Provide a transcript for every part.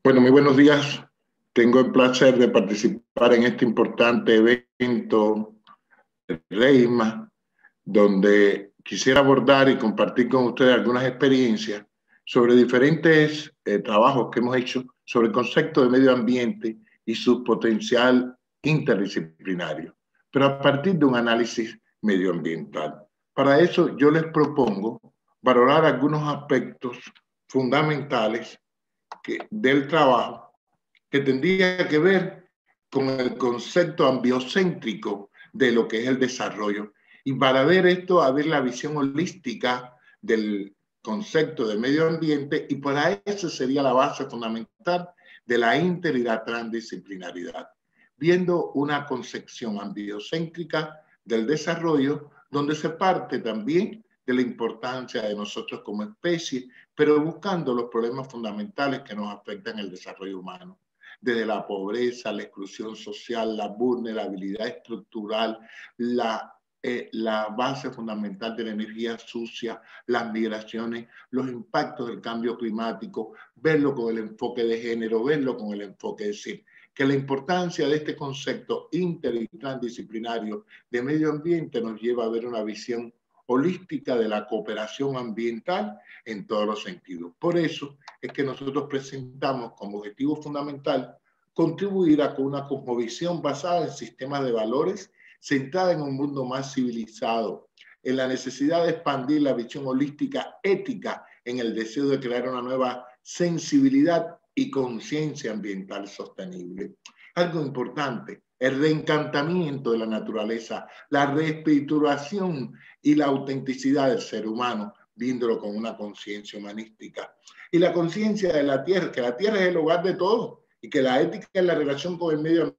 Bueno, muy buenos días. Tengo el placer de participar en este importante evento de REIMA, donde quisiera abordar y compartir con ustedes algunas experiencias sobre diferentes trabajos que hemos hecho sobre el concepto de medio ambiente y su potencial interdisciplinario, pero a partir de un análisis medioambiental. Para eso yo les propongo valorar algunos aspectos fundamentales del trabajo que tendría que ver con el concepto ambiocéntrico de lo que es el desarrollo. Y para ver esto, a ver la visión holística del concepto de medio ambiente, y para eso sería la base fundamental de la inter y la transdisciplinaridad, viendo una concepción ambiocéntrica del desarrollo, donde se parte también de la importancia de nosotros como especie, pero buscando los problemas fundamentales que nos afectan el desarrollo humano, desde la pobreza, la exclusión social, la vulnerabilidad estructural, la base fundamental de la energía sucia, las migraciones, los impactos del cambio climático, verlo con el enfoque de género, verlo con el enfoque de decir que la importancia de este concepto inter y transdisciplinario de medio ambiente nos lleva a ver una visión holística de la cooperación ambiental en todos los sentidos. Por eso es que nosotros presentamos como objetivo fundamental contribuir a una cosmovisión basada en sistemas de valores centrada en un mundo más civilizado, en la necesidad de expandir la visión holística ética, en el deseo de crear una nueva sensibilidad y conciencia ambiental sostenible. Algo importante, el reencantamiento de la naturaleza, la reespirituación y la autenticidad del ser humano, viéndolo con una conciencia humanística. Y la conciencia de la tierra, que la tierra es el hogar de todos, y que la ética es la relación con el medio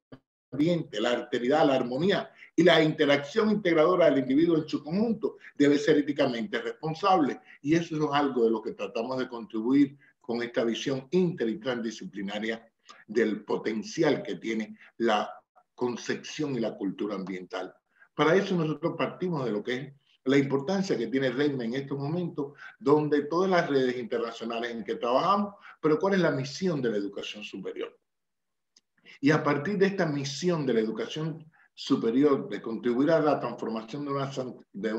ambiente, la alteridad, la armonía y la interacción integradora del individuo en su conjunto debe ser éticamente responsable. Y eso es algo de lo que tratamos de contribuir con esta visión inter y transdisciplinaria del potencial que tiene la concepción y la cultura ambiental. Para eso nosotros partimos de lo que es la importancia que tiene REIMA en estos momentos, donde todas las redes internacionales en que trabajamos, pero cuál es la misión de la educación superior. Y a partir de esta misión de la educación superior, de contribuir a la transformación de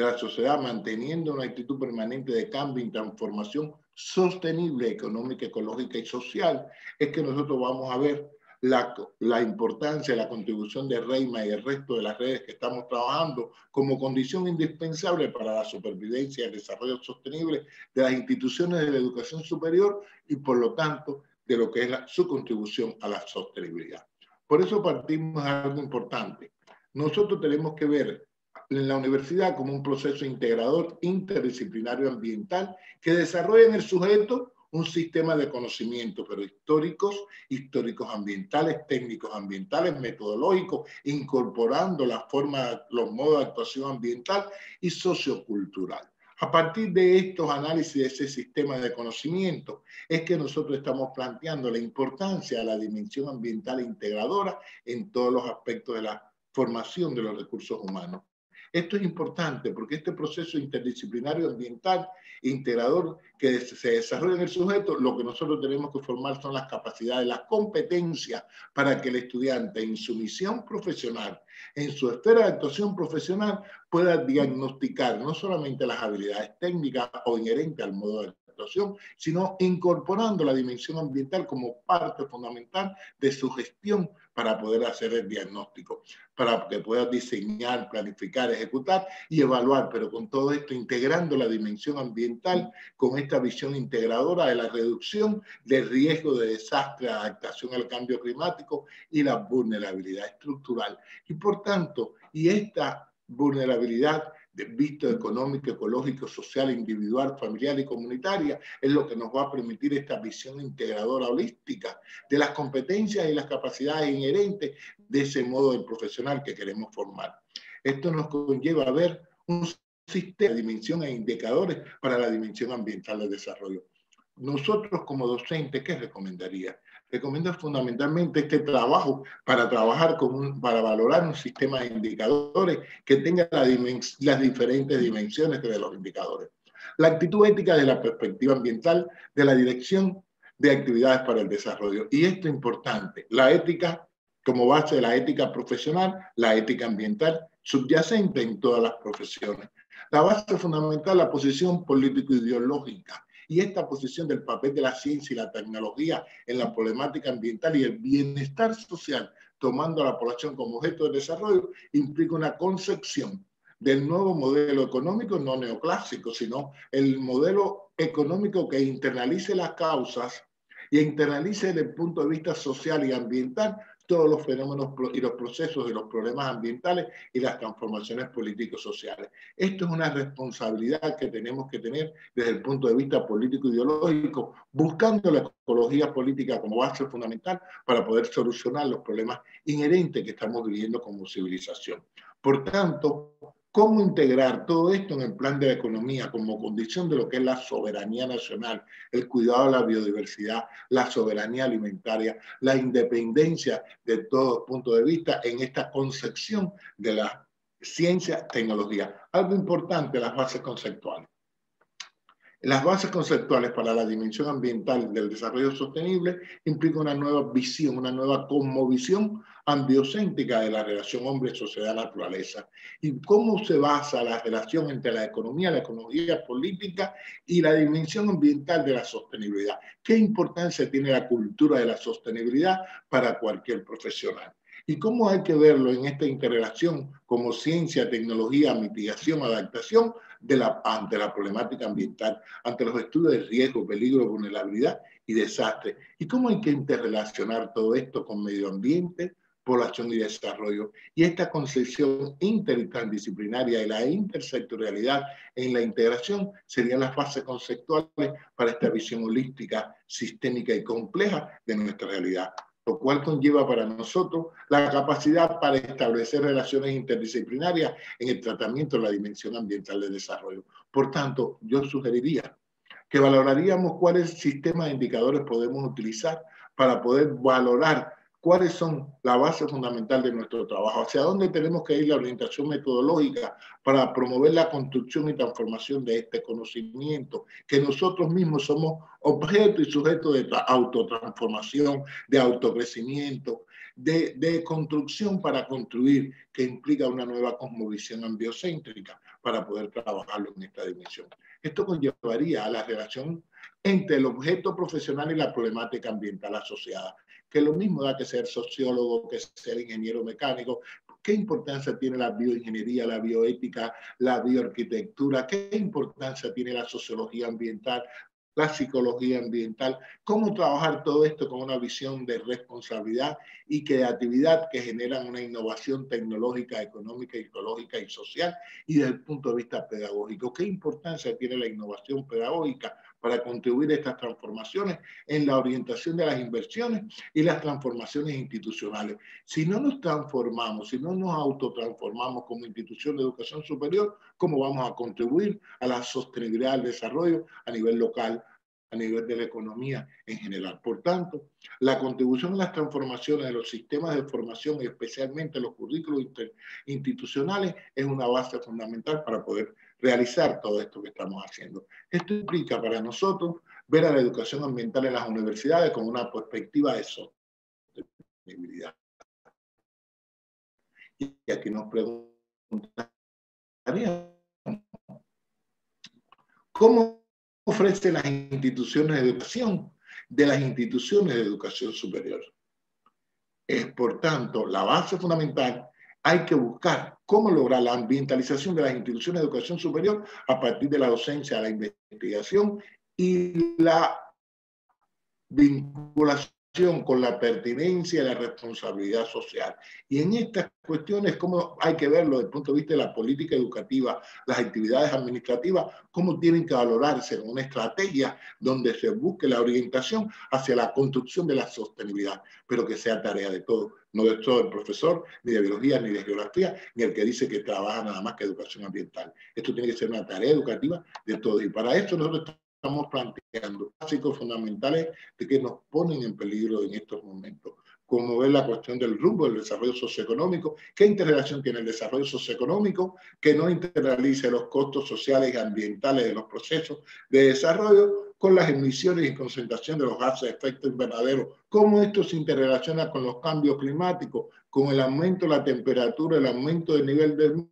la sociedad, manteniendo una actitud permanente de cambio y transformación sostenible, económica, ecológica y social, es que nosotros vamos a ver la importancia de la contribución de REIMA y el resto de las redes que estamos trabajando como condición indispensable para la supervivencia y el desarrollo sostenible de las instituciones de la educación superior y, por lo tanto, de lo que es su contribución a la sostenibilidad. Por eso partimos de algo importante. Nosotros tenemos que ver en la universidad como un proceso integrador interdisciplinario ambiental que desarrolla en el sujeto un sistema de conocimientos, pero históricos ambientales, técnicos ambientales, metodológicos, incorporando la forma, los modos de actuación ambiental y sociocultural. A partir de estos análisis de ese sistema de conocimiento es que nosotros estamos planteando la importancia de la dimensión ambiental integradora en todos los aspectos de la formación de los recursos humanos. Esto es importante porque este proceso interdisciplinario ambiental integrador que se desarrolla en el sujeto, lo que nosotros tenemos que formar son las capacidades, las competencias para que el estudiante en su misión profesional, en su esfera de actuación profesional, pueda diagnosticar no solamente las habilidades técnicas o inherentes al modo de actuación, sino incorporando la dimensión ambiental como parte fundamental de su gestión para poder hacer el diagnóstico, para que pueda diseñar, planificar, ejecutar y evaluar, pero con todo esto integrando la dimensión ambiental con esta visión integradora de la reducción del riesgo de desastre, adaptación al cambio climático y la vulnerabilidad estructural. Y por tanto, esta vulnerabilidad de visto económico, ecológico, social, individual, familiar y comunitaria es lo que nos va a permitir esta visión integradora holística de las competencias y las capacidades inherentes de ese modo del profesional que queremos formar. Esto nos conlleva a ver un sistema de dimensión e indicadores para la dimensión ambiental del desarrollo. Nosotros como docentes, ¿qué recomendaría? Recomiendo fundamentalmente este trabajo para trabajar para valorar un sistema de indicadores que tenga las diferentes dimensiones de los indicadores. La actitud ética de la perspectiva ambiental, de la dirección de actividades para el desarrollo. Y esto es importante, la ética como base de la ética profesional, la ética ambiental, subyacente en todas las profesiones. La base fundamental, la posición político-ideológica, y esta posición del papel de la ciencia y la tecnología en la problemática ambiental y el bienestar social, tomando a la población como objeto de desarrollo, implica una concepción del nuevo modelo económico, no neoclásico, sino el modelo económico que internalice las causas y internalice desde el punto de vista social y ambiental todos los fenómenos y los procesos de los problemas ambientales y las transformaciones políticos sociales. Esto es una responsabilidad que tenemos que tener desde el punto de vista político-ideológico, buscando la ecología política como base fundamental para poder solucionar los problemas inherentes que estamos viviendo como civilización. Por tanto, ¿cómo integrar todo esto en el plan de la economía como condición de lo que es la soberanía nacional, el cuidado de la biodiversidad, la soberanía alimentaria, la independencia de todo punto de vista en esta concepción de la ciencia, tecnología? Algo importante, las bases conceptuales. Las bases conceptuales para la dimensión ambiental del desarrollo sostenible implican una nueva visión, una nueva cosmovisión ambiocéntrica de la relación hombre-sociedad-naturaleza. ¿Y cómo se basa la relación entre la economía política y la dimensión ambiental de la sostenibilidad? ¿Qué importancia tiene la cultura de la sostenibilidad para cualquier profesional? ¿Y cómo hay que verlo en esta interrelación como ciencia, tecnología, mitigación, adaptación ante la problemática ambiental, ante los estudios de riesgo, peligro, vulnerabilidad y desastre? ¿Y cómo hay que interrelacionar todo esto con medio ambiente, población y desarrollo? Y esta concepción interdisciplinaria y la intersectorialidad en la integración serían las fases conceptuales para esta visión holística, sistémica y compleja de nuestra realidad, lo cual conlleva para nosotros la capacidad para establecer relaciones interdisciplinarias en el tratamiento de la dimensión ambiental del desarrollo. Por tanto, yo sugeriría que valoraríamos cuáles sistemas de indicadores podemos utilizar para poder valorar cuáles son la base fundamental de nuestro trabajo, hacia dónde tenemos que ir la orientación metodológica para promover la construcción y transformación de este conocimiento, que nosotros mismos somos objeto y sujeto de autotransformación, de autocrecimiento, de construcción para construir, que implica una nueva cosmovisión ambiocéntrica para poder trabajarlo en esta dimensión. Esto conllevaría a la relación entre el objeto profesional y la problemática ambiental asociada, que lo mismo da que ser sociólogo, que ser ingeniero mecánico. ¿Qué importancia tiene la bioingeniería, la bioética, la bioarquitectura? ¿Qué importancia tiene la sociología ambiental, la psicología ambiental? ¿Cómo trabajar todo esto con una visión de responsabilidad y creatividad que generan una innovación tecnológica, económica, ecológica y social? Y desde el punto de vista pedagógico, ¿qué importancia tiene la innovación pedagógica para contribuir a estas transformaciones en la orientación de las inversiones y las transformaciones institucionales? Si no nos transformamos, si no nos autotransformamos como institución de educación superior, ¿cómo vamos a contribuir a la sostenibilidad del desarrollo a nivel local, a nivel de la economía en general? Por tanto, la contribución a las transformaciones de los sistemas de formación y especialmente los currículos institucionales es una base fundamental para poder realizar todo esto que estamos haciendo. Esto implica para nosotros ver a la educación ambiental en las universidades con una perspectiva de sostenibilidad. Y aquí nos preguntaríamos, ¿cómo ofrecen las instituciones de educación de las instituciones de educación superior? Es, por tanto, la base fundamental. Hay que buscar cómo lograr la ambientalización de las instituciones de educación superior a partir de la docencia, la investigación y la vinculación con la pertinencia y la responsabilidad social. Y en estas cuestiones, cómo hay que verlo desde el punto de vista de la política educativa, las actividades administrativas, cómo tienen que valorarse en una estrategia donde se busque la orientación hacia la construcción de la sostenibilidad, pero que sea tarea de todos, no de todo el profesor, ni de biología, ni de geografía, ni el que dice que trabaja nada más que educación ambiental. Esto tiene que ser una tarea educativa de todos. Y para eso nosotros estamos planteando básicos fundamentales de que nos ponen en peligro en estos momentos, como ver la cuestión del rumbo del desarrollo socioeconómico, qué interrelación tiene el desarrollo socioeconómico, que no internalice los costos sociales y ambientales de los procesos de desarrollo con las emisiones y concentración de los gases de efecto invernadero, cómo esto se interrelaciona con los cambios climáticos, con el aumento de la temperatura, el aumento del nivel del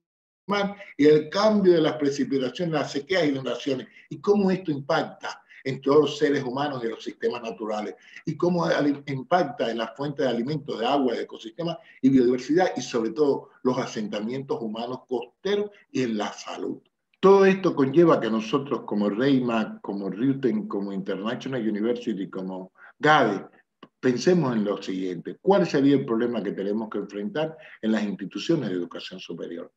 mar y el cambio de las precipitaciones, las sequías y inundaciones, y cómo esto impacta en todos los seres humanos y los sistemas naturales, y cómo impacta en las fuentes de alimentos, de agua, de ecosistemas y biodiversidad, y sobre todo los asentamientos humanos costeros y en la salud. Todo esto conlleva que nosotros como REIMAC, como RIUTEN, como International University, como GADE, pensemos en lo siguiente: ¿cuál sería el problema que tenemos que enfrentar en las instituciones de educación superior?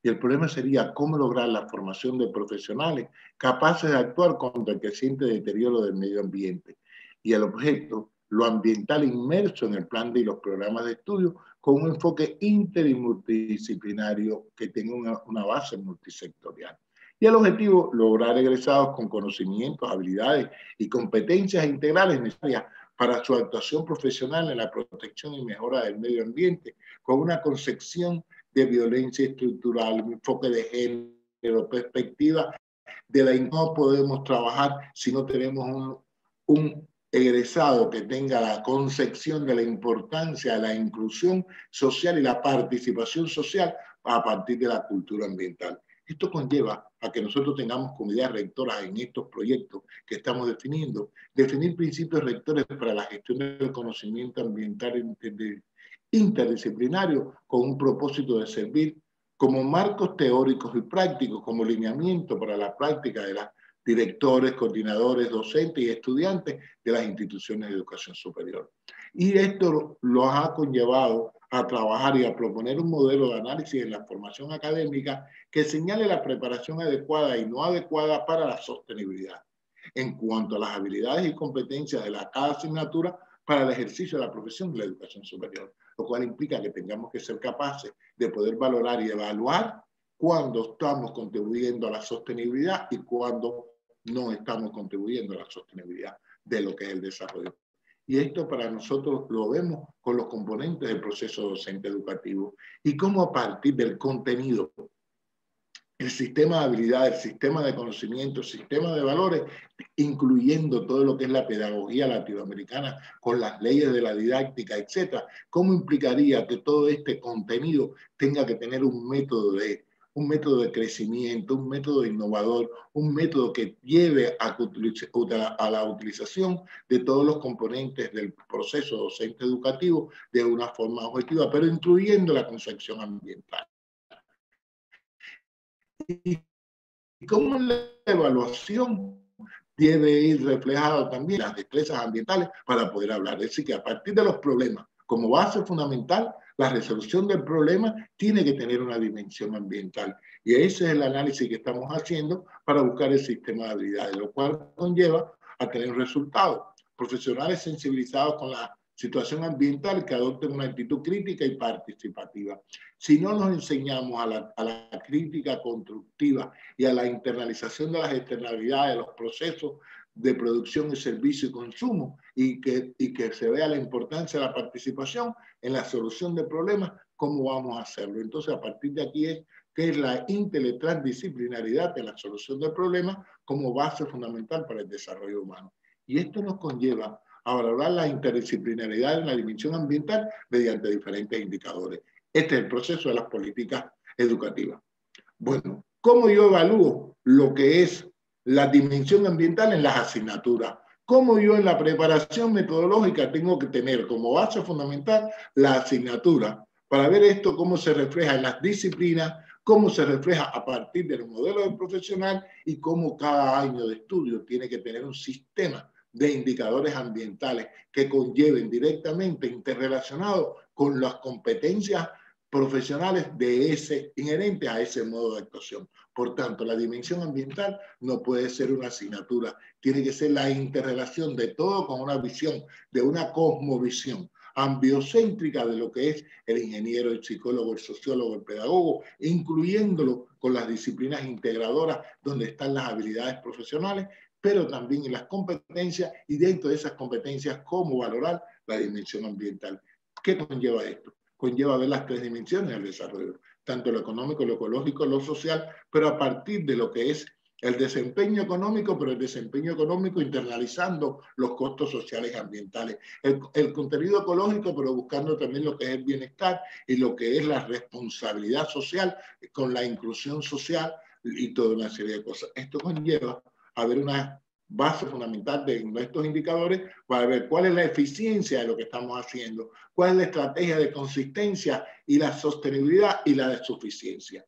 Y el problema sería cómo lograr la formación de profesionales capaces de actuar contra el creciente deterioro del medio ambiente. Y el objeto, lo ambiental inmerso en el plan y los programas de estudio, con un enfoque inter y multidisciplinario que tenga una base multisectorial. Y el objetivo, lograr egresados con conocimientos, habilidades y competencias integrales necesarias para su actuación profesional en la protección y mejora del medio ambiente, con una concepción de violencia estructural, enfoque de género, perspectiva de la no podemos trabajar si no tenemos un egresado que tenga la concepción de la importancia de la inclusión social y la participación social a partir de la cultura ambiental. Esto conlleva a que nosotros tengamos como ideas rectoras en estos proyectos que estamos definiendo, definir principios rectores para la gestión del conocimiento ambiental interdisciplinario con un propósito de servir como marcos teóricos y prácticos, como lineamiento para la práctica de los directores, coordinadores, docentes y estudiantes de las instituciones de educación superior. Y esto los ha conllevado a trabajar y a proponer un modelo de análisis en la formación académica que señale la preparación adecuada y no adecuada para la sostenibilidad en cuanto a las habilidades y competencias de cada asignatura para el ejercicio de la profesión de la educación superior, lo cual implica que tengamos que ser capaces de poder valorar y evaluar cuándo estamos contribuyendo a la sostenibilidad y cuándo no estamos contribuyendo a la sostenibilidad de lo que es el desarrollo. Y esto para nosotros lo vemos con los componentes del proceso docente educativo y cómo a partir del contenido, el sistema de habilidades, el sistema de conocimiento, el sistema de valores, incluyendo todo lo que es la pedagogía latinoamericana con las leyes de la didáctica, etcétera, cómo implicaría que todo este contenido tenga que tener un método de crecimiento, un método innovador, un método que lleve a la utilización de todos los componentes del proceso docente educativo de una forma objetiva, pero incluyendo la concepción ambiental. Y cómo la evaluación debe ir reflejado también las destrezas ambientales para poder hablar. Es decir, que a partir de los problemas, como base fundamental, la resolución del problema tiene que tener una dimensión ambiental. Y ese es el análisis que estamos haciendo para buscar el sistema de habilidades, lo cual conlleva a tener un resultado. Profesionales sensibilizados con la situación ambiental que adopten una actitud crítica y participativa. Si no nos enseñamos a la crítica constructiva y a la internalización de las externalidades de los procesos de producción y servicio y consumo y que se vea la importancia de la participación en la solución de problemas, ¿cómo vamos a hacerlo? Entonces, a partir de aquí es que es la intertransdisciplinaridad de la solución del problema como base fundamental para el desarrollo humano. Y esto nos conlleva a valorar la interdisciplinaridad en la dimensión ambiental mediante diferentes indicadores. Este es el proceso de las políticas educativas. Bueno, ¿cómo yo evalúo lo que es la dimensión ambiental en las asignaturas? ¿Cómo yo en la preparación metodológica tengo que tener como base fundamental la asignatura para ver esto cómo se refleja en las disciplinas, cómo se refleja a partir del modelo del profesional y cómo cada año de estudio tiene que tener un sistema de indicadores ambientales que conlleven directamente interrelacionados con las competencias profesionales inherentes a ese modo de actuación. Por tanto, la dimensión ambiental no puede ser una asignatura, tiene que ser la interrelación de todo con una visión, de una cosmovisión ambiocéntrica de lo que es el ingeniero, el psicólogo, el sociólogo, el pedagogo, incluyéndolo con las disciplinas integradoras donde están las habilidades profesionales, pero también en las competencias y dentro de esas competencias cómo valorar la dimensión ambiental. ¿Qué conlleva esto? Conlleva ver las tres dimensiones del desarrollo, tanto lo económico, lo ecológico, lo social, pero a partir de lo que es el desempeño económico, pero el desempeño económico internalizando los costos sociales y ambientales. El contenido ecológico, pero buscando también lo que es el bienestar y lo que es la responsabilidad social con la inclusión social y toda una serie de cosas. Esto conlleva a ver una base fundamental de estos indicadores para ver cuál es la eficiencia de lo que estamos haciendo, cuál es la estrategia de consistencia y la sostenibilidad y la de suficiencia.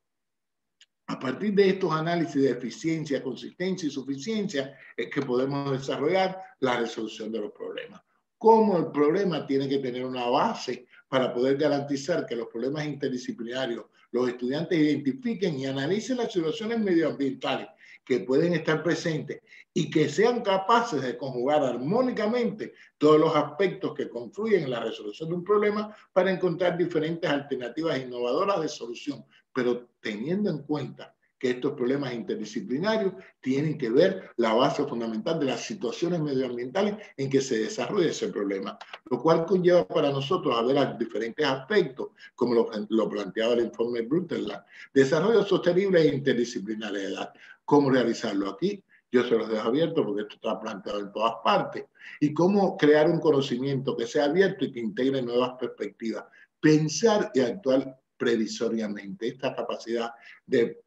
A partir de estos análisis de eficiencia, consistencia y suficiencia es que podemos desarrollar la resolución de los problemas. Cómo el problema tiene que tener una base para poder garantizar que los problemas interdisciplinarios los estudiantes identifiquen y analicen las situaciones medioambientales que pueden estar presentes y que sean capaces de conjugar armónicamente todos los aspectos que confluyen en la resolución de un problema para encontrar diferentes alternativas innovadoras de solución, pero teniendo en cuenta que estos problemas interdisciplinarios tienen que ver la base fundamental de las situaciones medioambientales en que se desarrolla ese problema, lo cual conlleva para nosotros a ver diferentes aspectos, como lo planteaba el informe Brundtland, desarrollo sostenible e interdisciplinariedad. ¿Cómo realizarlo aquí? Yo se los dejo abierto porque esto está planteado en todas partes. Y cómo crear un conocimiento que sea abierto y que integre nuevas perspectivas. Pensar y actuar previsoriamente. Esta capacidad de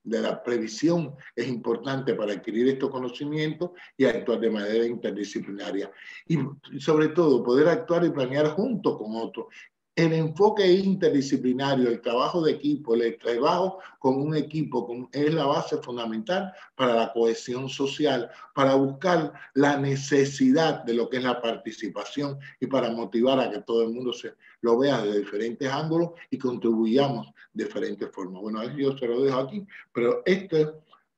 la previsión es importante para adquirir estos conocimientos y actuar de manera interdisciplinaria. Y sobre todo, poder actuar y planear junto con otros. El enfoque interdisciplinario, el trabajo de equipo, el trabajo con un equipo es la base fundamental para la cohesión social, para buscar la necesidad de lo que es la participación y para motivar a que todo el mundo lo vea de diferentes ángulos y contribuyamos de diferentes formas. Bueno, yo se lo dejo aquí, pero esto es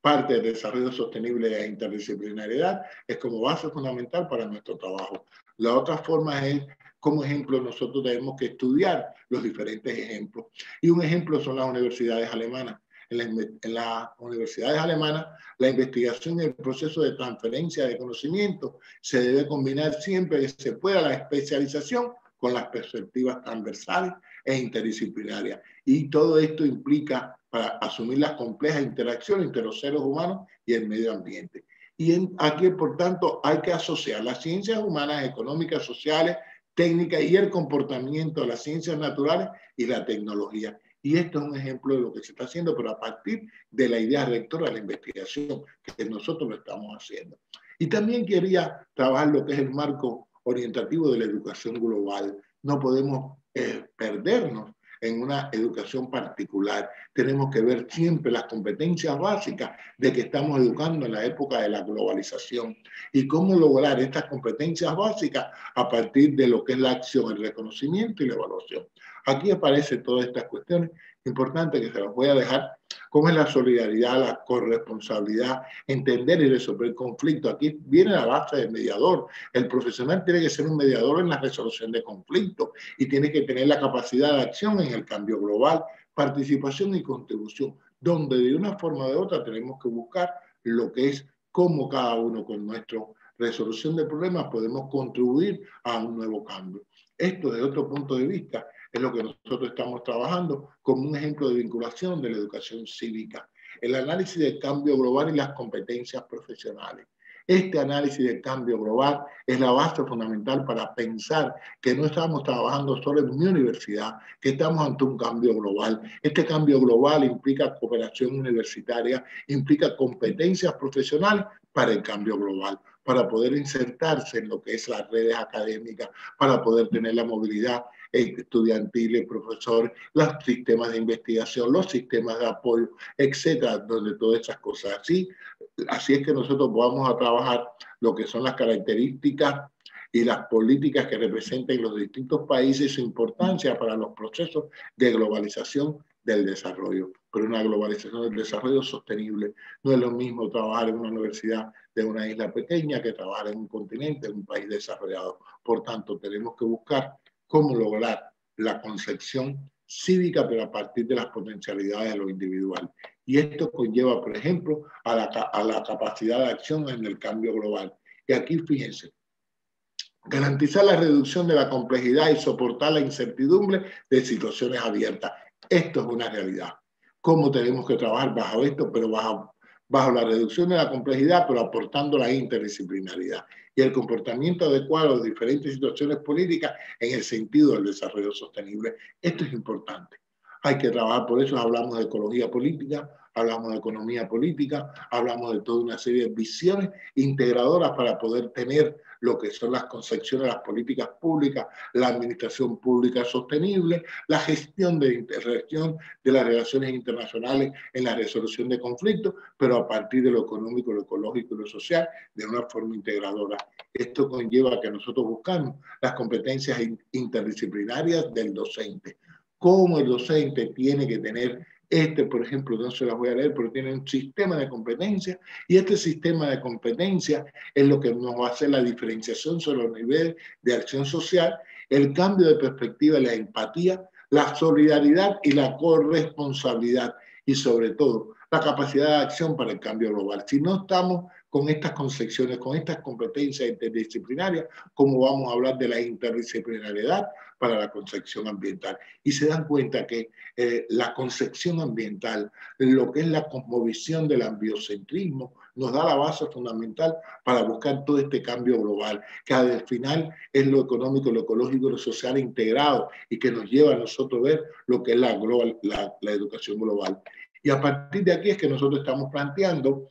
parte del desarrollo sostenible e interdisciplinariedad, es como base fundamental para nuestro trabajo. La otra forma es, como ejemplo, nosotros tenemos que estudiar los diferentes ejemplos. Y un ejemplo son las universidades alemanas. En las universidades alemanas, la investigación y el proceso de transferencia de conocimiento se debe combinar siempre que se pueda la especialización con las perspectivas transversales e interdisciplinarias. Y todo esto implica para asumir las complejas interacciones entre los seres humanos y el medio ambiente. Y aquí, por tanto, hay que asociar las ciencias humanas, económicas, sociales, técnicas y el comportamiento de las ciencias naturales y la tecnología. Y esto es un ejemplo de lo que se está haciendo, pero a partir de la idea rectora de la investigación, que nosotros lo estamos haciendo. Y también quería trabajar lo que es el marco orientativo de la educación global. No podemos perdernos en una educación particular. Tenemos que ver siempre las competencias básicas de que estamos educando en la época de la globalización y cómo lograr estas competencias básicas a partir de lo que es la acción, el reconocimiento y la evaluación. Aquí aparecen todas estas cuestiones importantes que se las voy a dejar, como es la solidaridad, la corresponsabilidad, entender y resolver conflictos. Aquí viene la base del mediador. El profesional tiene que ser un mediador en la resolución de conflictos y tiene que tener la capacidad de acción en el cambio global, participación y contribución, donde de una forma o de otra tenemos que buscar lo que es cómo cada uno con nuestra resolución de problemas podemos contribuir a un nuevo cambio. Esto, desde otro punto de vista, es lo que nosotros estamos trabajando como un ejemplo de vinculación de la educación cívica, el análisis del cambio global y las competencias profesionales. Este análisis del cambio global es la base fundamental para pensar que no estamos trabajando solo en mi universidad, que estamos ante un cambio global. Este cambio global implica cooperación universitaria, implica competencias profesionales para el cambio global, para poder insertarse en lo que es las redes académicas, para poder tener la movilidad estudiantil, profesores, los sistemas de investigación, los sistemas de apoyo, etcétera, donde todas esas cosas. Así es que nosotros vamos a trabajar lo que son las características y las políticas que representan los distintos países y su importancia para los procesos de globalización del desarrollo. Pero una globalización del desarrollo sostenible. No es lo mismo trabajar en una universidad de una isla pequeña que trabajar en un continente, en un país desarrollado. Por tanto, tenemos que buscar cómo lograr la concepción cívica, pero a partir de las potencialidades de lo individual. Y esto conlleva, por ejemplo, a la capacidad de acción en el cambio global. Y aquí, fíjense, garantizar la reducción de la complejidad y soportar la incertidumbre de situaciones abiertas. Esto es una realidad. ¿Cómo tenemos que trabajar bajo esto? Pero bajo la reducción de la complejidad, pero aportando la interdisciplinaridad y el comportamiento adecuado de diferentes situaciones políticas en el sentido del desarrollo sostenible. Esto es importante. Hay que trabajar por eso. Hablamos de ecología política, hablamos de economía política, hablamos de toda una serie de visiones integradoras para poder tener lo que son las concepciones de las políticas públicas, la administración pública sostenible, la gestión de las relaciones internacionales en la resolución de conflictos, pero a partir de lo económico, lo ecológico y lo social, de una forma integradora. Esto conlleva que nosotros buscamos las competencias interdisciplinarias del docente. Cómo el docente tiene que tener por ejemplo, no se las voy a leer, pero tiene un sistema de competencias y este sistema de competencias es lo que nos va a hacer la diferenciación sobre los niveles de acción social, el cambio de perspectiva, la empatía, la solidaridad y la corresponsabilidad y sobre todo la capacidad de acción para el cambio global. Si no estamos con estas concepciones, con estas competencias interdisciplinarias, ¿cómo vamos a hablar de la interdisciplinariedad para la concepción ambiental? Y se dan cuenta que la concepción ambiental, lo que es la cosmovisión del ambiocentrismo, nos da la base fundamental para buscar todo este cambio global, que al final es lo económico, lo ecológico y lo social integrado y que nos lleva a nosotros a ver lo que es la educación global. Y a partir de aquí es que nosotros estamos planteando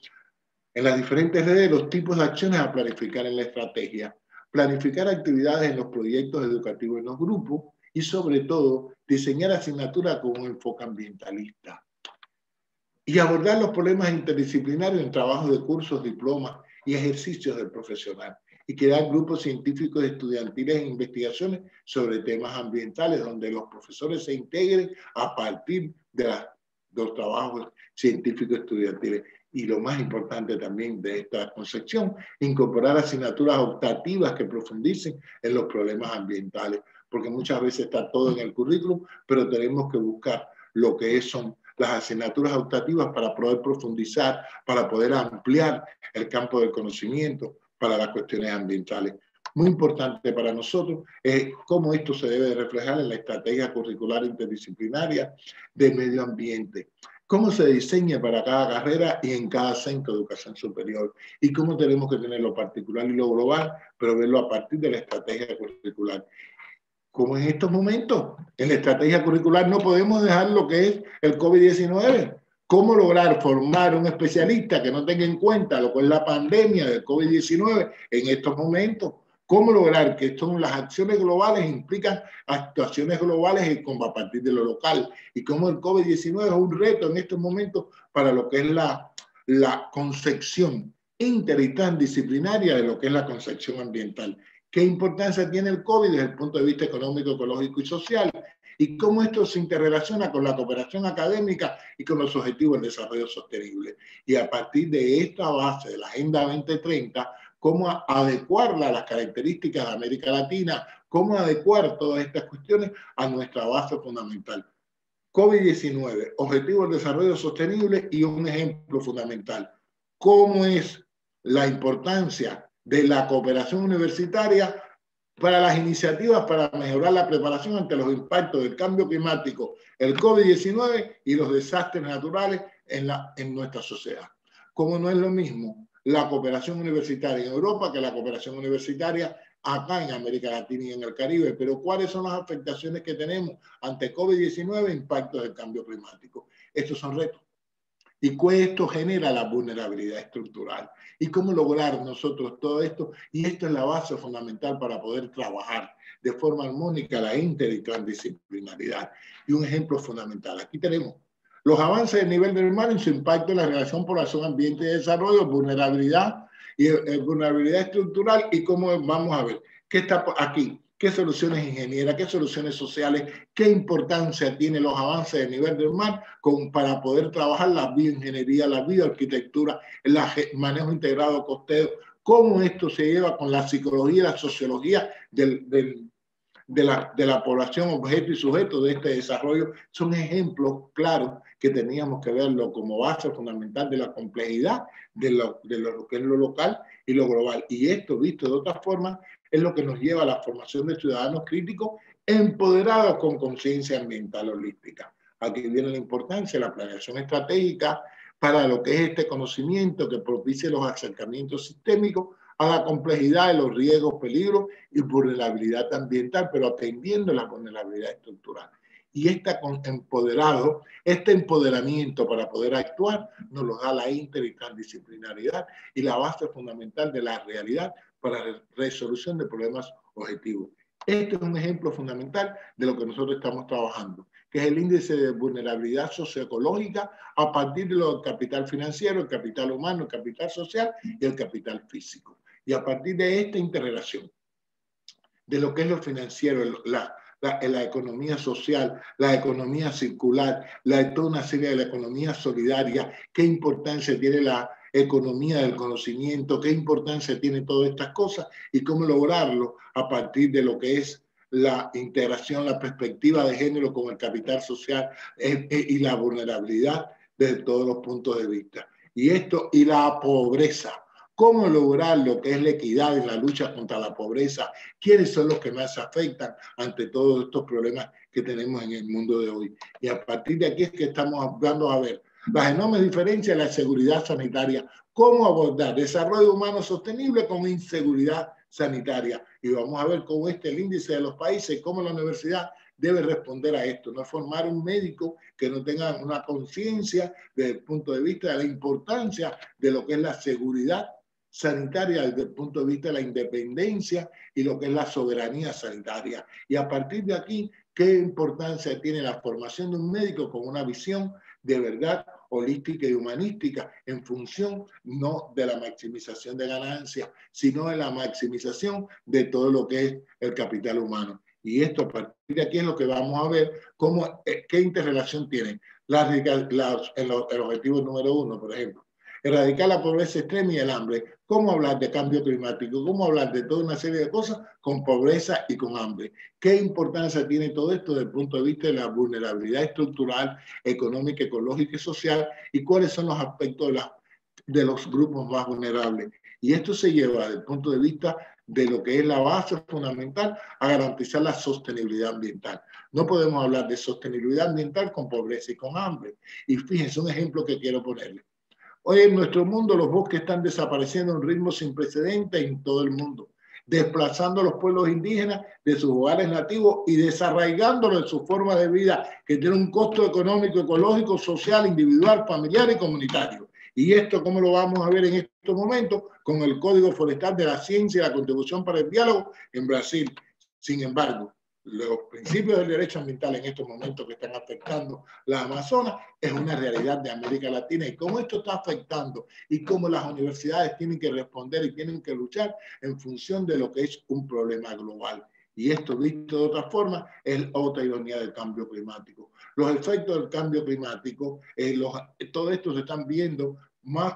en las diferentes redes los tipos de acciones a planificar en la estrategia, planificar actividades en los proyectos educativos en los grupos y sobre todo diseñar asignaturas con un enfoque ambientalista y abordar los problemas interdisciplinarios en trabajos de cursos, diplomas y ejercicios del profesional y crear grupos científicos estudiantiles en investigaciones sobre temas ambientales donde los profesores se integren a partir de los trabajos científicos estudiantiles. Y lo más importante también de esta concepción, incorporar asignaturas optativas que profundicen en los problemas ambientales, porque muchas veces está todo en el currículum, pero tenemos que buscar lo que son las asignaturas optativas para poder profundizar, para poder ampliar el campo del conocimiento para las cuestiones ambientales. Muy importante para nosotros es cómo esto se debe reflejar en la estrategia curricular interdisciplinaria de medio ambiente. Cómo se diseña para cada carrera y en cada centro de educación superior. Y cómo tenemos que tener lo particular y lo global, pero verlo a partir de la estrategia curricular. Como en estos momentos, en la estrategia curricular no podemos dejar lo que es el COVID-19. ¿Cómo lograr formar un especialista que no tenga en cuenta lo que es la pandemia del COVID-19 en estos momentos? ¿Cómo lograr que las acciones globales implican actuaciones globales a partir de lo local? Y cómo el COVID-19 es un reto en estos momentos para lo que es la concepción inter y transdisciplinaria de lo que es la concepción ambiental. ¿Qué importancia tiene el COVID desde el punto de vista económico, ecológico y social? Y cómo esto se interrelaciona con la cooperación académica y con los objetivos del desarrollo sostenible. Y a partir de esta base de la Agenda 2030, cómo adecuarla a las características de América Latina, cómo adecuar todas estas cuestiones a nuestra base fundamental. COVID-19, Objetivos del Desarrollo Sostenible y un ejemplo fundamental. ¿Cómo es la importancia de la cooperación universitaria para las iniciativas para mejorar la preparación ante los impactos del cambio climático, el COVID-19 y los desastres naturales en nuestra sociedad? Como no es lo mismo la cooperación universitaria en Europa que la cooperación universitaria acá en América Latina y en el Caribe, pero ¿cuáles son las afectaciones que tenemos ante COVID-19 e impactos del cambio climático? Estos son retos. ¿Y esto genera la vulnerabilidad estructural? ¿Y cómo lograr nosotros todo esto? Y esto es la base fundamental para poder trabajar de forma armónica la inter y transdisciplinaridad. Y un ejemplo fundamental. Aquí tenemos los avances del nivel del mar en su impacto en la relación población, ambiente y desarrollo, vulnerabilidad y vulnerabilidad estructural y cómo vamos a ver qué está aquí. ¿Qué soluciones ingenieras, qué soluciones sociales, qué importancia tienen los avances del nivel del mar para poder trabajar la bioingeniería, la bioarquitectura, el manejo integrado costero? ¿Cómo esto se lleva con la psicología y la sociología de la población, objeto y sujeto de este desarrollo? Son ejemplos claros que teníamos que verlo como base fundamental de la complejidad de lo que es lo local y lo global. Y esto, visto de otra forma, es lo que nos lleva a la formación de ciudadanos críticos empoderados con conciencia ambiental holística. Aquí viene la importancia de la planeación estratégica para lo que es este conocimiento que propicie los acercamientos sistémicos a la complejidad de los riesgos, peligros y vulnerabilidad ambiental, pero atendiendo la vulnerabilidad estructural. Y este empoderamiento para poder actuar nos lo da la inter y transdisciplinaridad y la base fundamental de la realidad para la resolución de problemas objetivos. Este es un ejemplo fundamental de lo que nosotros estamos trabajando, que es el índice de vulnerabilidad socioecológica a partir del capital financiero, el capital humano, el capital social y el capital físico. Y a partir de esta interrelación de lo que es lo financiero, la economía social, la economía circular, toda una serie de la economía solidaria, qué importancia tiene la economía del conocimiento, qué importancia tiene todas estas cosas y cómo lograrlo a partir de lo que es la integración, la perspectiva de género con el capital social y la vulnerabilidad desde todos los puntos de vista. Y esto y la pobreza. ¿Cómo lograr lo que es la equidad en la lucha contra la pobreza? ¿Quiénes son los que más afectan ante todos estos problemas que tenemos en el mundo de hoy? Y a partir de aquí es que estamos hablando a ver las enormes diferencias en la seguridad sanitaria. ¿Cómo abordar desarrollo humano sostenible con inseguridad sanitaria? Y vamos a ver cómo el índice de los países, cómo la universidad debe responder a esto, no formar un médico que no tenga una conciencia desde el punto de vista de la importancia de lo que es la seguridad sanitaria desde el punto de vista de la independencia y lo que es la soberanía sanitaria. Y a partir de aquí, ¿qué importancia tiene la formación de un médico con una visión de verdad holística y humanística en función no de la maximización de ganancias, sino de la maximización de todo lo que es el capital humano? Y esto a partir de aquí es lo que vamos a ver, qué interrelación tienen el objetivo número 1, por ejemplo. Erradicar la pobreza extrema y el hambre. ¿Cómo hablar de cambio climático? ¿Cómo hablar de toda una serie de cosas con pobreza y con hambre? ¿Qué importancia tiene todo esto desde el punto de vista de la vulnerabilidad estructural, económica, ecológica y social? ¿Y cuáles son los aspectos de los grupos más vulnerables? Y esto se lleva desde el punto de vista de lo que es la base fundamental a garantizar la sostenibilidad ambiental. No podemos hablar de sostenibilidad ambiental con pobreza y con hambre. Y fíjense un ejemplo que quiero ponerle. Hoy en nuestro mundo los bosques están desapareciendo a un ritmo sin precedentes en todo el mundo, desplazando a los pueblos indígenas de sus hogares nativos y desarraigándolos de su forma de vida que tiene un costo económico, ecológico, social, individual, familiar y comunitario. Y esto, ¿cómo lo vamos a ver en estos momentos? Con el Código Forestal de la Ciencia y la Contribución para el Diálogo en Brasil. Sin embargo, los principios del derecho ambiental en estos momentos que están afectando la Amazonas es una realidad de América Latina y cómo esto está afectando y cómo las universidades tienen que responder y tienen que luchar en función de lo que es un problema global. Y esto, visto de otra forma, es otra ironía del cambio climático. Los efectos del cambio climático, todo esto se están viendo más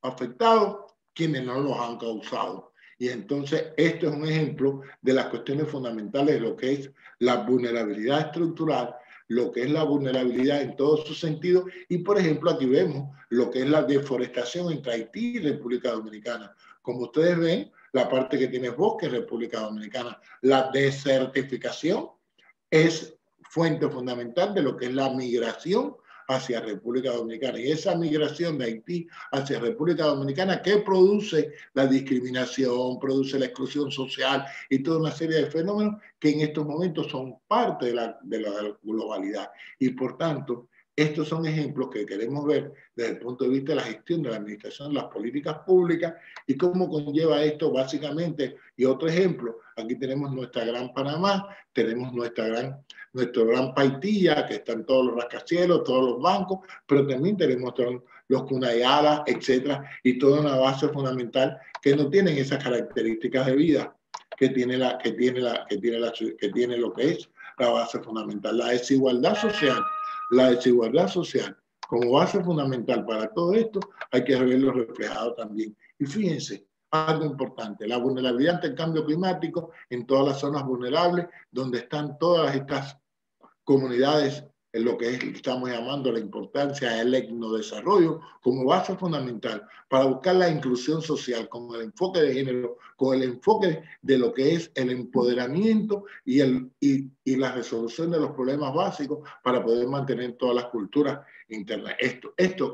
afectados quienes no los han causado. Y entonces esto es un ejemplo de las cuestiones fundamentales de lo que es la vulnerabilidad estructural, lo que es la vulnerabilidad en todos sus sentidos. Y por ejemplo aquí vemos lo que es la deforestación entre Haití y República Dominicana. Como ustedes ven, la parte que tiene bosque es República Dominicana. La desertificación es fuente fundamental de lo que es la migración hacia República Dominicana. Y esa migración de Haití hacia República Dominicana, ¿qué produce? La discriminación, produce la exclusión social y toda una serie de fenómenos que en estos momentos son parte de la globalidad. Y por tanto, estos son ejemplos que queremos ver desde el punto de vista de la gestión de la administración de las políticas públicas y cómo conlleva esto básicamente. Y otro ejemplo, aquí tenemos nuestra gran Panamá, tenemos nuestro gran Paitilla, que están todos los rascacielos, todos los bancos, pero también tenemos los Cunayalas, etcétera, y toda una base fundamental que no tienen esas características de vida que tiene lo que es la base fundamental, la desigualdad social. La desigualdad social como base fundamental para todo esto hay que verlo reflejado también. Y fíjense, algo importante, la vulnerabilidad ante el cambio climático en todas las zonas vulnerables donde están todas estas comunidades en lo que estamos llamando la importancia del etnodesarrollo como base fundamental para buscar la inclusión social con el enfoque de género, con el enfoque de lo que es el empoderamiento y la resolución de los problemas básicos para poder mantener todas las culturas internas.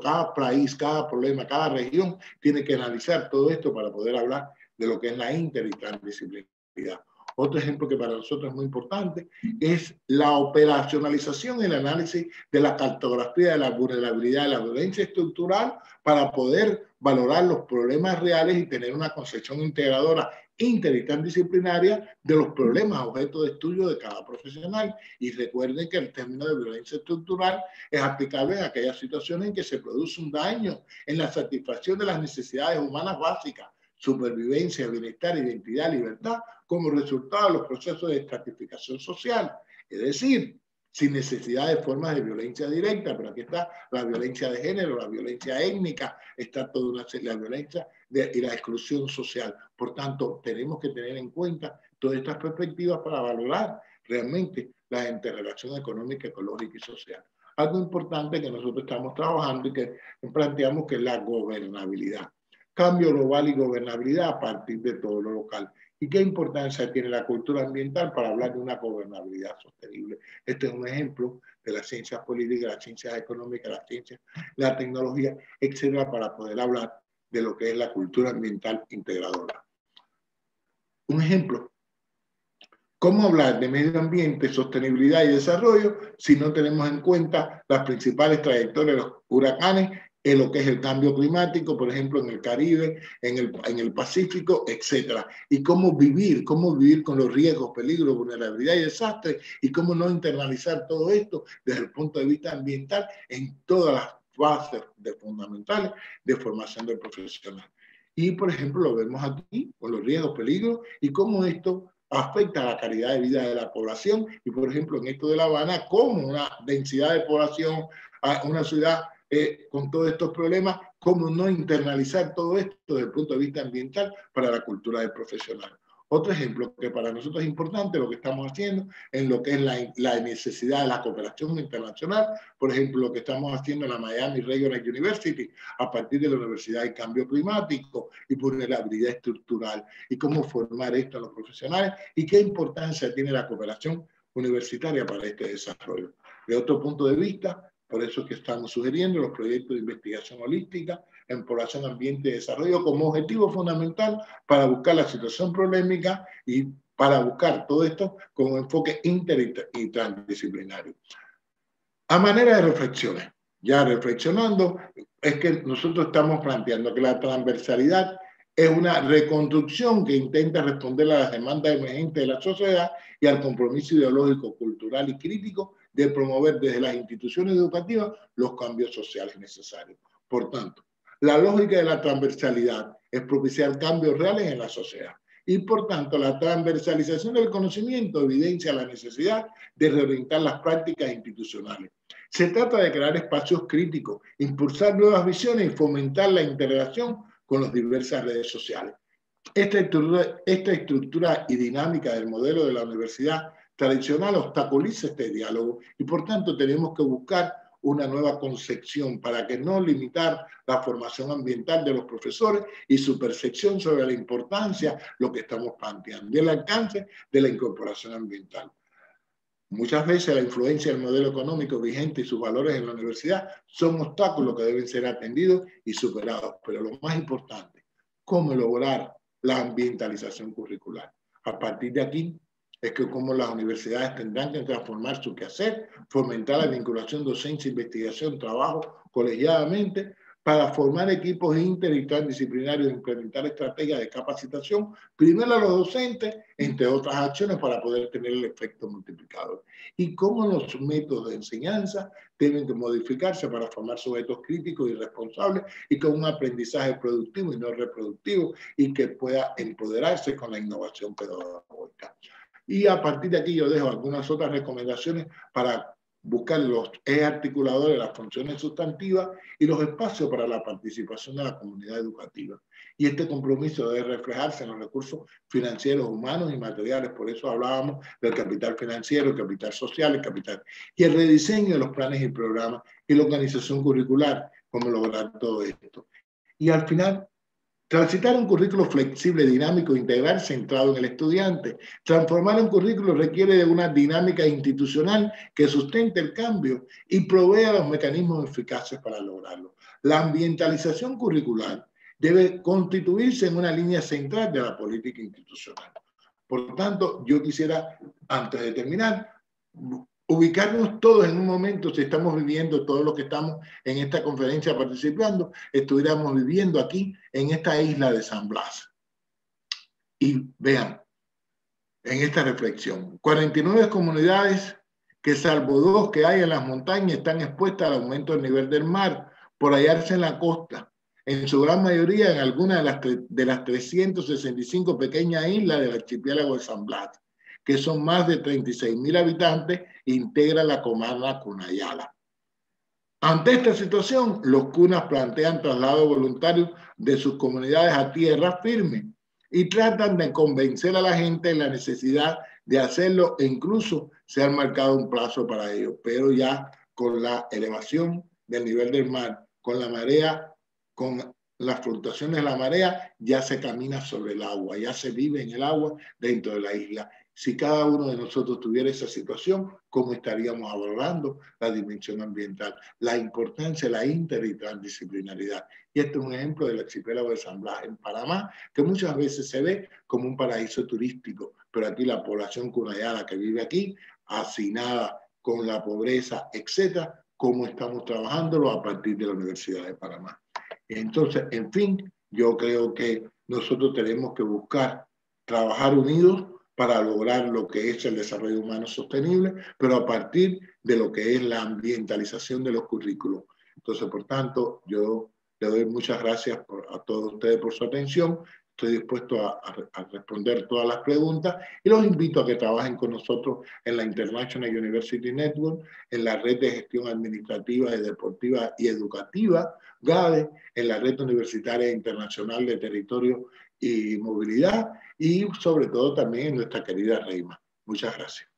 Cada país, cada problema, cada región tiene que analizar todo esto para poder hablar de lo que es la interdisciplinaridad. Otro ejemplo que para nosotros es muy importante es la operacionalización y el análisis de la cartografía de la vulnerabilidad, de la violencia estructural para poder valorar los problemas reales y tener una concepción integradora interdisciplinaria de los problemas objeto de estudio de cada profesional. Y recuerden que el término de violencia estructural es aplicable en aquellas situaciones en que se produce un daño en la satisfacción de las necesidades humanas básicas, supervivencia, bienestar, identidad, libertad, como resultado de los procesos de estratificación social. Es decir, sin necesidad de formas de violencia directa, pero aquí está la violencia de género, la violencia étnica, está toda una serie, la violencia y la exclusión social. Por tanto, tenemos que tener en cuenta todas estas perspectivas para valorar realmente la interrelación económica, ecológica y social. Algo importante que nosotros estamos trabajando y que planteamos que es la gobernabilidad. Cambio global y gobernabilidad a partir de todo lo local. ¿Y qué importancia tiene la cultura ambiental para hablar de una gobernabilidad sostenible? Este es un ejemplo de las ciencias políticas, las ciencias económicas, las ciencias, la tecnología, etcétera, para poder hablar de lo que es la cultura ambiental integradora. Un ejemplo. ¿Cómo hablar de medio ambiente, sostenibilidad y desarrollo si no tenemos en cuenta las principales trayectorias de los huracanes en lo que es el cambio climático, por ejemplo, en el Caribe, en el Pacífico, etcétera? Y cómo vivir con los riesgos, peligros, vulnerabilidad y desastres, y cómo no internalizar todo esto desde el punto de vista ambiental en todas las bases fundamentales de formación del profesional. Y, por ejemplo, lo vemos aquí con los riesgos, peligros y cómo esto afecta a la calidad de vida de la población. Y, por ejemplo, en esto de La Habana, como una densidad de población, una ciudad con todos estos problemas, cómo no internalizar todo esto desde el punto de vista ambiental para la cultura del profesional. Otro ejemplo que para nosotros es importante, lo que estamos haciendo en lo que es la necesidad de la cooperación internacional, por ejemplo, lo que estamos haciendo en la Miami Regional University a partir de la Universidad de Cambio Climático y vulnerabilidad estructural, y cómo formar esto a los profesionales y qué importancia tiene la cooperación universitaria para este desarrollo. De otro punto de vista, por eso es que estamos sugiriendo los proyectos de investigación holística en población, ambiente y desarrollo como objetivo fundamental para buscar la situación problemática y para buscar todo esto con un enfoque inter y transdisciplinario. A manera de reflexiones, ya reflexionando, es que nosotros estamos planteando que la transversalidad es una reconstrucción que intenta responder a las demandas emergentes de la sociedad y al compromiso ideológico, cultural y crítico de promover desde las instituciones educativas los cambios sociales necesarios. Por tanto, la lógica de la transversalidad es propiciar cambios reales en la sociedad. Y por tanto, la transversalización del conocimiento evidencia la necesidad de reorientar las prácticas institucionales. Se trata de crear espacios críticos, impulsar nuevas visiones y fomentar la integración con las diversas redes sociales. Esta estructura y dinámica del modelo de la universidad tradicional obstaculiza este diálogo y por tanto tenemos que buscar una nueva concepción para que no limitar la formación ambiental de los profesores y su percepción sobre la importancia, lo que estamos planteando, y el alcance de la incorporación ambiental. Muchas veces la influencia del modelo económico vigente y sus valores en la universidad son obstáculos que deben ser atendidos y superados, pero lo más importante, cómo lograr la ambientalización curricular. A partir de aquí es que como las universidades tendrán que transformar su quehacer, fomentar la vinculación docencia, investigación, trabajo colegiadamente para formar equipos inter y transdisciplinarios e implementar estrategias de capacitación, primero a los docentes, entre otras acciones para poder tener el efecto multiplicador. Y cómo los métodos de enseñanza deben de modificarse para formar sujetos críticos y responsables y con un aprendizaje productivo y no reproductivo y que pueda empoderarse con la innovación pedagógica. Y a partir de aquí yo dejo algunas otras recomendaciones para buscar los ejes articuladores, las funciones sustantivas y los espacios para la participación de la comunidad educativa. Y este compromiso debe reflejarse en los recursos financieros, humanos y materiales. Por eso hablábamos del capital financiero, el capital social, el capital y el rediseño de los planes y programas y la organización curricular, cómo lograr todo esto. Y al final, transitar un currículo flexible, dinámico, integral, centrado en el estudiante. Transformar un currículo requiere de una dinámica institucional que sustente el cambio y provea los mecanismos eficaces para lograrlo. La ambientalización curricular debe constituirse en una línea central de la política institucional. Por tanto, yo quisiera, antes de terminar, ubicarnos todos en un momento, si estamos viviendo, todos los que estamos en esta conferencia participando, estuviéramos viviendo aquí en esta isla de San Blas. Y vean, en esta reflexión, 49 comunidades que salvo 2 que hay en las montañas están expuestas al aumento del nivel del mar por hallarse en la costa, en su gran mayoría en alguna de las 365 pequeñas islas del archipiélago de San Blas, que son más de 36.000 habitantes, integra la comarca Cunayala. Ante esta situación, los cunas plantean traslado voluntario de sus comunidades a tierra firme y tratan de convencer a la gente de la necesidad de hacerlo e incluso se han marcado un plazo para ello, pero ya con la elevación del nivel del mar, con la marea, con las fluctuaciones de la marea, ya se camina sobre el agua, ya se vive en el agua dentro de la isla. Si cada uno de nosotros tuviera esa situación, ¿cómo estaríamos abordando la dimensión ambiental? La importancia de la inter y transdisciplinaridad. Y este es un ejemplo del archipiélago de San Blas en Panamá, que muchas veces se ve como un paraíso turístico, pero aquí la población cunayala que vive aquí, hacinada con la pobreza, etcétera, cómo estamos trabajándolo a partir de la Universidad de Panamá. Entonces, en fin, yo creo que nosotros tenemos que buscar trabajar unidos para lograr lo que es el desarrollo humano sostenible, pero a partir de lo que es la ambientalización de los currículos. Entonces, por tanto, yo le doy muchas gracias a todos ustedes por su atención. Estoy dispuesto a responder todas las preguntas y los invito a que trabajen con nosotros en la International University Network, en la red de gestión administrativa, deportiva y educativa, GADE, en la red universitaria internacional de territorio y movilidad y sobre todo también en nuestra querida Reima. Muchas gracias.